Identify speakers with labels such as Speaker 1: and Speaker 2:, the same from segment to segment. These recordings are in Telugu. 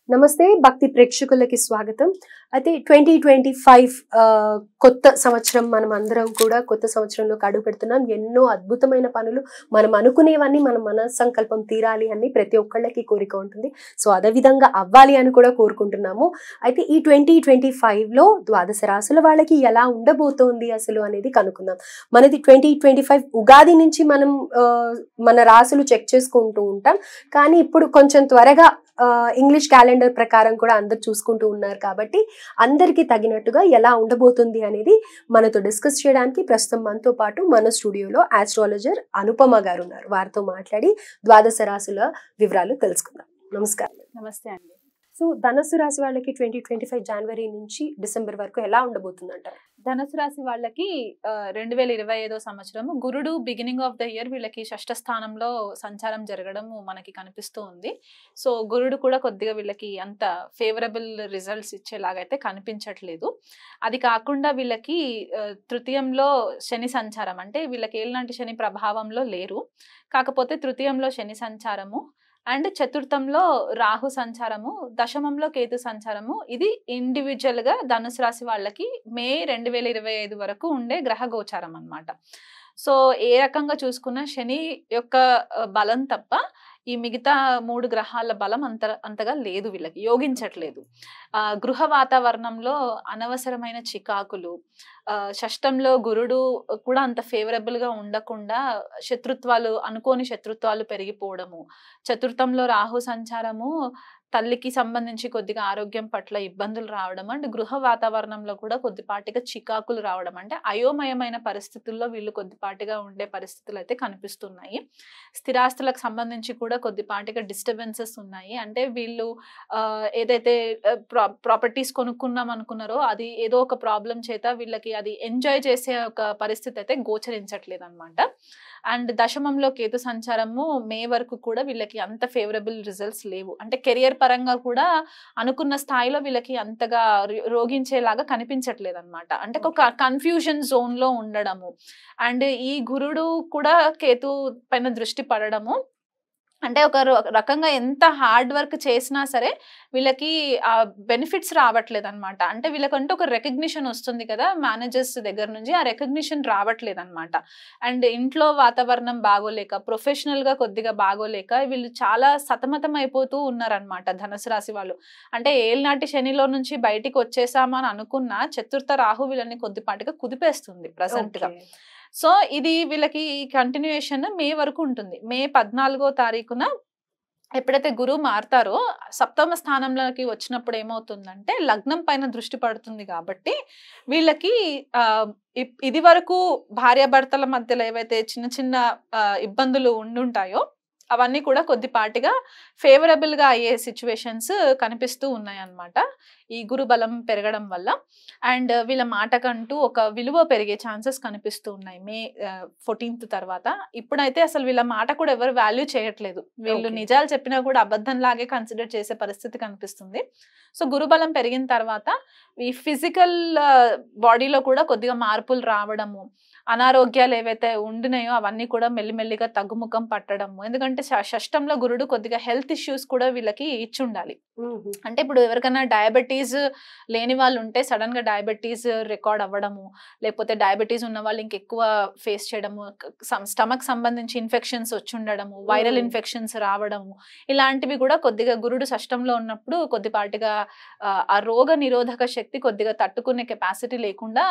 Speaker 1: నమస్తే భక్తి ప్రేక్షకులకి స్వాగతం. అయితే 2025 కొత్త సంవత్సరం మనం అందరం కూడా కొత్త సంవత్సరంలోకి అడుగు పెడుతున్నాం. ఎన్నో అద్భుతమైన పనులు మనం అనుకునేవన్నీ మన మనస్సంకల్పం తీరాలి అని ప్రతి ఒక్కళ్ళకి కోరిక ఉంటుంది. సో అదే విధంగా అవ్వాలి అని కూడా కోరుకుంటున్నాము. అయితే ఈ 2025లో ద్వాదశ రాశుల వాళ్ళకి ఎలా ఉండబోతోంది అసలు అనేది కనుక్కుందాం. మనది 2025 ఉగాది నుంచి మనం మన రాశులు చెక్ చేసుకుంటూ ఉంటాం. కానీ ఇప్పుడు కొంచెం త్వరగా ఇంగ్లీష్ క్యాలెండర్ ప్రకారం కూడా అందరు చూసుకుంటూ ఉన్నారు కాబట్టి అందరికి తగినట్టుగా ఎలా ఉండబోతుంది అనేది మనతో డిస్కస్ చేయడానికి ప్రస్తుతం మనతో పాటు మన స్టూడియోలో ఆస్ట్రాలజర్ అనుపమ గారు ఉన్నారు. వారితో మాట్లాడి ద్వాదశ రాశుల వివరాలు తెలుసుకుందాం. నమస్కారం.
Speaker 2: నమస్తే అండి.
Speaker 1: సో ధనుసు రాశి వాళ్ళకి 2025 జనవరి నుంచి డిసెంబర్ వరకు ఎలా ఉండబోతుంది అంటారు?
Speaker 2: ధనుసు రాశి వాళ్ళకి 2025 సంవత్సరం గురుడు బిగినింగ్ ఆఫ్ ద ఇయర్ వీళ్ళకి షష్ఠ స్థానంలో సంచారం జరగడం మనకి కనిపిస్తూ ఉంది. సో గురుడు కూడా కొద్దిగా వీళ్ళకి అంత ఫేవరబుల్ రిజల్ట్స్ ఇచ్చేలాగైతే కనిపించట్లేదు. అది కాకుండా వీళ్ళకి తృతీయంలో శని సంచారం, అంటే వీళ్ళకి ఏలాంటి శని ప్రభావంలో లేరు, కాకపోతే తృతీయంలో శని సంచారము అండ్ చతుర్థంలో రాహు సంచారము, దశమంలో కేతు సంచారము. ఇది ఇండివిజువల్ గా ధనుసు రాశి వాళ్ళకి మే 2025 వరకు ఉండే గ్రహ గోచారం అన్నమాట. సో ఏ రకంగా చూసుకున్నా శని యొక్క బలం తప్ప ఈ మిగతా 3 గ్రహాల బలం అంతగా లేదు, వీళ్ళకి యోగించట్లేదు. గృహ వాతావరణంలో అనవసరమైన చికాకులు, షష్టంలో గురుడు కూడా అంత ఫేవరబుల్ గా ఉండకుండా శత్రుత్వాలు, అనుకోని శత్రుత్వాలు పెరిగిపోవడము, చతుర్థంలో రాహు సంచారము తల్లికి సంబంధించి కొద్దిగా ఆరోగ్యం పట్ల ఇబ్బందులు రావడం అండ్ గృహ వాతావరణంలో కూడా కొద్దిపాటిగా చికాకులు రావడం, అంటే అయోమయమైన పరిస్థితుల్లో వీళ్ళు కొద్దిపాటిగా ఉండే పరిస్థితులు అయితే కనిపిస్తున్నాయి. స్థిరాస్తులకు సంబంధించి కూడా కొద్దిపాటిగా డిస్టర్బెన్సెస్ ఉన్నాయి. అంటే వీళ్ళు ఏదైతే ప్రాపర్టీస్ కొనుక్కున్నాం అనుకున్నారో అది ఏదో ఒక ప్రాబ్లం చేత వీళ్ళకి అది ఎంజాయ్ చేసే ఒక పరిస్థితి అయితే గోచరించట్లేదు అనమాట. అండ్ దశమంలో కేతు సంచారము మే వరకు కూడా వీళ్ళకి అంత ఫేవరబుల్ రిజల్ట్స్ లేవు. అంటే కెరియర్ పరంగా కూడా అనుకున్న స్థాయిలో వీళ్ళకి అంతగా రోగించేలాగా కనిపించట్లేదు అనమాట. అంటే ఒక కన్ఫ్యూజన్ జోన్ లో ఉండడము అండ్ ఈ గురుడు కూడా కేతు పైన దృష్టి పడడము, అంటే ఒక రకంగా ఎంత హార్డ్ వర్క్ చేసినా సరే వీళ్ళకి ఆ బెనిఫిట్స్ రావట్లేదు అనమాట. అంటే వీళ్ళకంటూ ఒక రికగ్నిషన్ వస్తుంది కదా మేనేజర్స్ దగ్గర నుంచి, ఆ రికగ్నిషన్ రావట్లేదు అనమాట. అండ్ ఇంట్లో వాతావరణం బాగోలేక, ప్రొఫెషనల్ గా కొద్దిగా బాగోలేక వీళ్ళు చాలా సతమతం అయిపోతూ ఉన్నారనమాట ధనుసు రాశి వాళ్ళు. అంటే ఏళ్ళనాటి శనిలో నుంచి బయటికి వచ్చేసామని అనుకున్న చతుర్థ రాహు వీళ్ళని కొద్దిపాటిగా కుదిపేస్తుంది ప్రెసెంట్ గా. సో ఇది వీళ్ళకి కంటిన్యూయేషన్ మే వరకు ఉంటుంది. మే 14వ తారీఖున ఎప్పుడైతే గురువు మారుతారో సప్తమ స్థానంలోకి వచ్చినప్పుడు ఏమవుతుందంటే లగ్నం పైన దృష్టి పడుతుంది కాబట్టి వీళ్ళకి ఇది వరకు భార్యాభర్తల మధ్యలో ఏవైతే చిన్న చిన్న ఇబ్బందులు ఉండుంటాయో అవన్నీ కూడా కొద్దిపాటిగా ఫేవరబుల్ గా అయ్యే సిచ్యువేషన్స్ కనిపిస్తూ ఉన్నాయి అన్నమాట ఈ గురు బలం పెరగడం వల్ల. అండ్ వీళ్ళ మాటకంటూ ఒక విలువ పెరిగే ఛాన్సెస్ కనిపిస్తూ ఉన్నాయి మే 14th తర్వాత. ఇప్పుడైతే అసలు వీళ్ళ మాట కూడా ఎవరు వాల్యూ చేయట్లేదు, వీళ్ళు నిజాలు చెప్పినా కూడా అబద్ధం లాగే కన్సిడర్ చేసే పరిస్థితి కనిపిస్తుంది. సో గురుబలం పెరిగిన తర్వాత ఈ ఫిజికల్ బాడీలో కూడా కొద్దిగా మార్పులు రావడము, అనారోగ్యాలు ఏవైతే ఉండినాయో అవన్నీ కూడా మెల్లిమెల్లిగా తగ్గుముఖం పట్టడము. ఎందుకంటే షష్టంలో గురుడు కొద్దిగా హెల్త్ ఇష్యూస్ కూడా వీళ్ళకి ఇచ్చి ఉండాలి. అంటే ఇప్పుడు ఎవరికైనా డయాబెటీస్ లేని వాళ్ళు ఉంటే సడన్ గా డయాబెటీస్ రికార్డ్ అవ్వడము, లేకపోతే డయాబెటీస్ ఉన్న వాళ్ళు ఇంకెక్కువ ఫేస్ చేయడము, స్టమక్ సంబంధించి ఇన్ఫెక్షన్స్ వచ్చి ఉండడము, వైరల్ ఇన్ఫెక్షన్స్ రావడము, ఇలాంటివి కూడా కొద్దిగా గురుడు షష్టంలో ఉన్నప్పుడు కొద్దిపాటిగా ఆ రోగ నిరోధక శక్తి కొద్దిగా తట్టుకునే కెపాసిటీ లేకుండా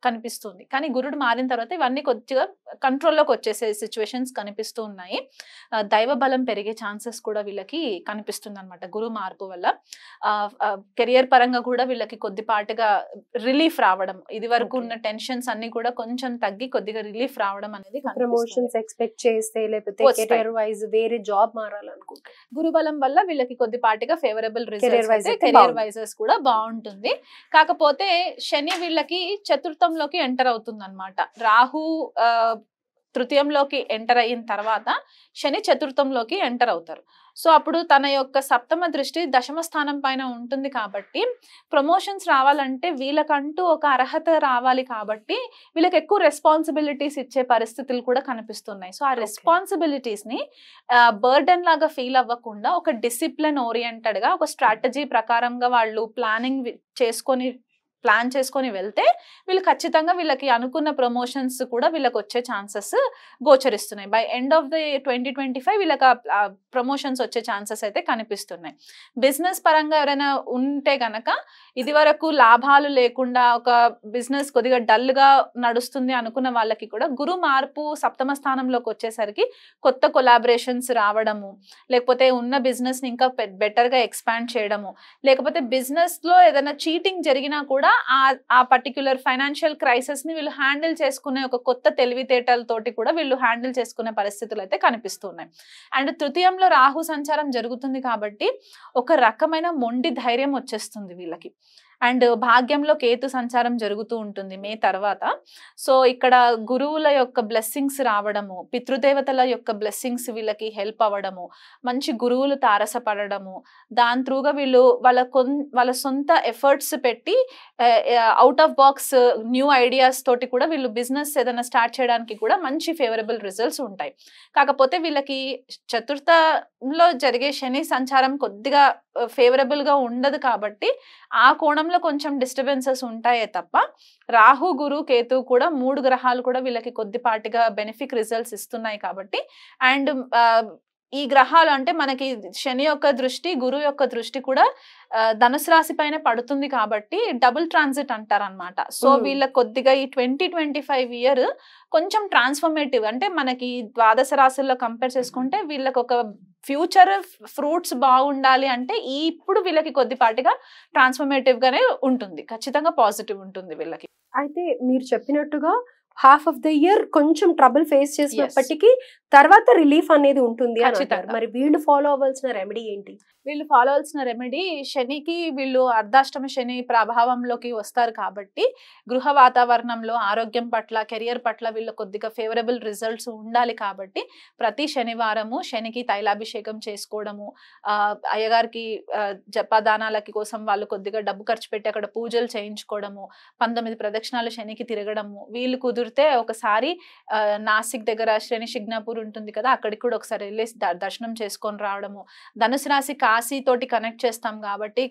Speaker 2: కనిపిస్తుంది. కానీ గురుడు మారిన తర్వాత ఇవన్నీ కొద్దిగా కంట్రోల్లోకి వచ్చేసే సిచ్యువేషన్స్ కనిపిస్తూ ఉన్నాయి. దైవ బలం పెరిగే ఛాన్సెస్ కూడా వీళ్ళకి కనిపిస్తుంది అనమాట గురువు మార్పు వల్ల. కెరియర్ పరంగా కూడా వీళ్ళకి కొద్దిపాటిగా రిలీఫ్ రావడం, ఇది వరకు ఉన్న టెన్షన్స్ అన్ని కూడా కొంచెం తగ్గి కొద్దిగా రిలీఫ్ రావడం అనేది,
Speaker 1: ప్రమోషన్స్ ఎక్స్పెక్ట్ చేస్తే లేకపోతే కెరియర్ వైజ్ వేరే జాబ్ మారాలనుకుంటే
Speaker 2: గురుబలం వల్ల వీళ్ళకి కొద్దిపాటిగా ఫేవరబుల్ రిజల్ట్స్, కెరియర్ వైజెస్ కూడా బాగుంటుంది. కాకపోతే శని వీళ్ళకి చతుర్థంలోకి ఎంటర్ అవుతుంది అనమాట. రాహు తృతీయంలోకి ఎంటర్ అయిన తర్వాత శని చతుర్థంలోకి ఎంటర్ అవుతారు. సో అప్పుడు తన యొక్క సప్తమ దృష్టి దశమ స్థానం పైన ఉంటుంది కాబట్టి ప్రమోషన్స్ రావాలంటే వీళ్ళకంటూ ఒక అర్హత రావాలి కాబట్టి వీళ్ళకి ఎక్కువ రెస్పాన్సిబిలిటీస్ ఇచ్చే పరిస్థితులు కూడా కనిపిస్తున్నాయి. సో ఆ రెస్పాన్సిబిలిటీస్ ని బర్డెన్ లాగా ఫీల్ అవ్వకుండా ఒక డిసిప్లిన్ ఓరియంటెడ్ గా ఒక స్ట్రాటజీ ప్రకారంగా వాళ్ళు ప్లాన్ చేసుకొని వెళ్తే వీళ్ళు ఖచ్చితంగా వీళ్ళకి అనుకున్న ప్రమోషన్స్ కూడా వీళ్ళకి వచ్చే ఛాన్సెస్ గోచరిస్తున్నాయి. బై ఎండ్ ఆఫ్ ద 2025 వీళ్ళకి ప్రమోషన్స్ వచ్చే ఛాన్సెస్ అయితే కనిపిస్తున్నాయి. బిజినెస్ పరంగా ఎవరైనా ఉంటే గనక ఇది వరకు లాభాలు లేకుండా ఒక బిజినెస్ కొద్దిగా డల్ గా నడుస్తుంది అనుకున్న వాళ్ళకి కూడా గురు మార్పు సప్తమ స్థానంలోకి వచ్చేసరికి కొత్త కొలాబరేషన్స్ రావడము, లేకపోతే ఉన్న బిజినెస్ ని ఇంకా బెటర్ గా ఎక్స్పాండ్ చేయడము, లేకపోతే బిజినెస్ లో ఏదైనా చీటింగ్ జరిగినా కూడా ఆ పర్టిక్యులర్ ఫైనాన్షియల్ క్రైసిస్ ని వీళ్ళు హ్యాండిల్ చేసుకునే ఒక కొత్త తెలివితేటలతోటి కూడా వీళ్ళు హ్యాండిల్ చేసుకునే పరిస్థితులు అయితే కనిపిస్తున్నాయి. అండ్ తృతీయంలో రాహు సంచారం జరుగుతుంది కాబట్టి ఒక రకమైన మొండి ధైర్యం వచ్చేస్తుంది వీళ్ళకి. అండ్ భాగ్యంలో కేతు సంచారం జరుగుతూ ఉంటుంది మే తర్వాత. సో ఇక్కడ గురువుల యొక్క బ్లెస్సింగ్స్ రావడము, పితృదేవతల యొక్క బ్లెస్సింగ్స్ వీళ్ళకి హెల్ప్ అవ్వడము, మంచి గురువులు తారసపడము, దాని త్రూగా వీళ్ళు వాళ్ళ సొంత ఎఫర్ట్స్ పెట్టి out of box new ideas తోటి కూడా వీళ్ళు బిజినెస్ ఏదైనా స్టార్ట్ చేయడానికి కూడా మంచి ఫేవరబుల్ రిజల్ట్స్ ఉంటాయి. కాకపోతే వీళ్ళకి చతుర్థంలో జరిగే శని సంచారం కొద్దిగా ఫేవరబుల్ గా ఉండదు కాబట్టి ఆ కోణంలో కొంచెం డిస్టర్బెన్సెస్ ఉంటాయే తప్ప రాహు గురు కేతు కూడా 3 గ్రహాలు కూడా వీళ్ళకి కొద్దిపాటిగా బెనిఫిక్ రిజల్ట్స్ ఇస్తున్నాయి కాబట్టి. అండ్ ఈ గ్రహాలు అంటే మనకి శని యొక్క దృష్టి గురువు యొక్క దృష్టి కూడా ధనుసు రాశి పైన పడుతుంది కాబట్టి డబుల్ ట్రాన్సిట్ అంటారనమాట. సో వీళ్ళకి కొద్దిగా ఈ 2025 ఇయర్ కొంచెం ట్రాన్స్ఫర్మేటివ్, అంటే మనకి ద్వాదశ రాశుల్లో కంపేర్ చేసుకుంటే వీళ్ళకి ఒక ఫ్యూచర్ ఫ్రూట్స్ బాగుండాలి అంటే ఇప్పుడు వీళ్ళకి కొద్దిపాటిగా ట్రాన్స్ఫర్మేటివ్ గానే ఉంటుంది, ఖచ్చితంగా పాజిటివ్ ఉంటుంది వీళ్ళకి.
Speaker 1: అయితే మీరు చెప్పినట్టుగా హాఫ్ ఆఫ్ ద ఇయర్ కొంచెం ట్రబుల్ ఫేస్ చేసినప్పటికీ తర్వాత రిలీఫ్ అనేది ఉంటుంది అని అంటారు. మరి వీళ్ళు ఫాలో అవ్వాల్సిన రెమెడీ ఏంటి?
Speaker 2: వీళ్ళు ఫాలో అవ్వాల్సిన రెమెడీ, శనికి వీళ్ళు అర్ధాష్టమ శని ప్రభావంలోకి వస్తారు కాబట్టి గృహ వాతావరణంలో ఆరోగ్యం పట్ల కెరియర్ పట్ల వీళ్ళు కొద్దిగా ఫేవరబుల్ రిజల్ట్స్ ఉండాలి కాబట్టి ప్రతి శనివారము శనికి తైలాభిషేకం చేసుకోవడము, అయ్యగారికి జపదానాలకి కోసం వాళ్ళు కొద్దిగా డబ్బు ఖర్చు పెట్టి అక్కడ పూజలు చేయించుకోవడము, 19 ప్రదక్షిణాలు శనికి తిరగడము, వీళ్ళు కుదిరితే ఒకసారి నాసిక్ దగ్గర శని శిగ్నాపూర్ ఉంటుంది కదా, అక్కడికి కూడా ఒకసారి వెళ్ళి దర్శనం చేసుకొని రావడము. ధనుసు రాశి కాశీ తోటి కనెక్ట్ చేస్తాం కాబట్టి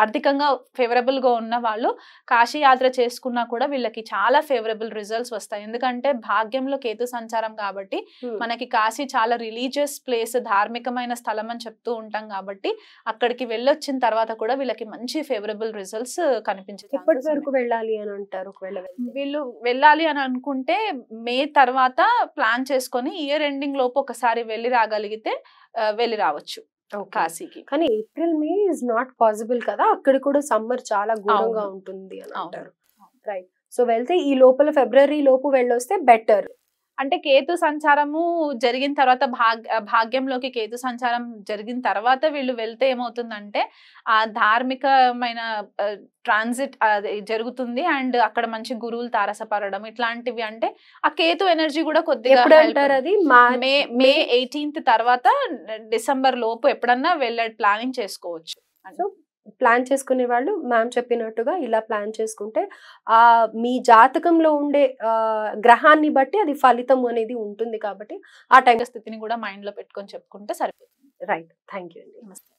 Speaker 2: ఆర్థికంగా ఫేవరబుల్ గా ఉన్న వాళ్ళు కాశీ యాత్ర చేసుకున్నా కూడా వీళ్ళకి చాలా ఫేవరబుల్ రిజల్ట్స్ వస్తాయి. ఎందుకంటే భాగ్యంలో కేతు సంచారం కాబట్టి మనకి కాశీ చాలా రిలీజియస్ ప్లేస్, ధార్మికమైన స్థలం అని చెప్తూ ఉంటాం కాబట్టి అక్కడికి వెళ్ళొచ్చిన తర్వాత కూడా వీళ్ళకి మంచి ఫేవరబుల్ రిజల్ట్స్ కనిపించాయి.
Speaker 1: ఎప్పటి వరకు వెళ్ళాలి అని అంటారు?
Speaker 2: వీళ్ళు వెళ్ళాలి అని అనుకుంటే మే తర్వాత ప్లాన్ చేసుకొని ఇయర్ ఎండింగ్ లోపు ఒకసారి వెళ్ళి రాగలిగితే వెళ్ళి రావచ్చు కాశీకి.
Speaker 1: కానీ April May is not possible కదా, అక్కడ కూడా సమ్మర్ చాలా ఘోరంగా ఉంటుంది అని అంటారు. రైట్. సో వెళ్తే ఈ లోపల ఫిబ్రవరి లోపు వెళ్ళొస్తే బెటర్.
Speaker 2: అంటే కేతు సంచారము జరిగిన తర్వాత భాగ్యంలోకి కేతు సంచారం జరిగిన తర్వాత వీళ్ళు వెళ్తే ఏమవుతుందంటే ఆ ధార్మికమైన ట్రాన్సిట్ జరుగుతుంది అండ్ అక్కడ మంచి గురువులు తారసపడడం ఇట్లాంటివి, అంటే ఆ కేతు ఎనర్జీ కూడా కొద్దిగా
Speaker 1: అది
Speaker 2: మే 18th తర్వాత డిసెంబర్ లోపు ఎప్పుడన్నా వెళ్ళే ప్లానింగ్ చేసుకోవచ్చు.
Speaker 1: సో ప్లాన్ చేసుకునే వాళ్ళు మ్యామ్ చెప్పినట్టుగా ఇలా ప్లాన్ చేసుకుంటే మీ జాతకంలో ఉండే గ్రహాన్ని బట్టి అది ఫలితం అనేది ఉంటుంది కాబట్టి ఆ టైం
Speaker 2: స్థితిని కూడా మైండ్ లో పెట్టుకొని చెప్పుకుంటే సరిపోతుంది.
Speaker 1: రైట్. థ్యాంక్ యూ అండి.
Speaker 2: నమస్తే.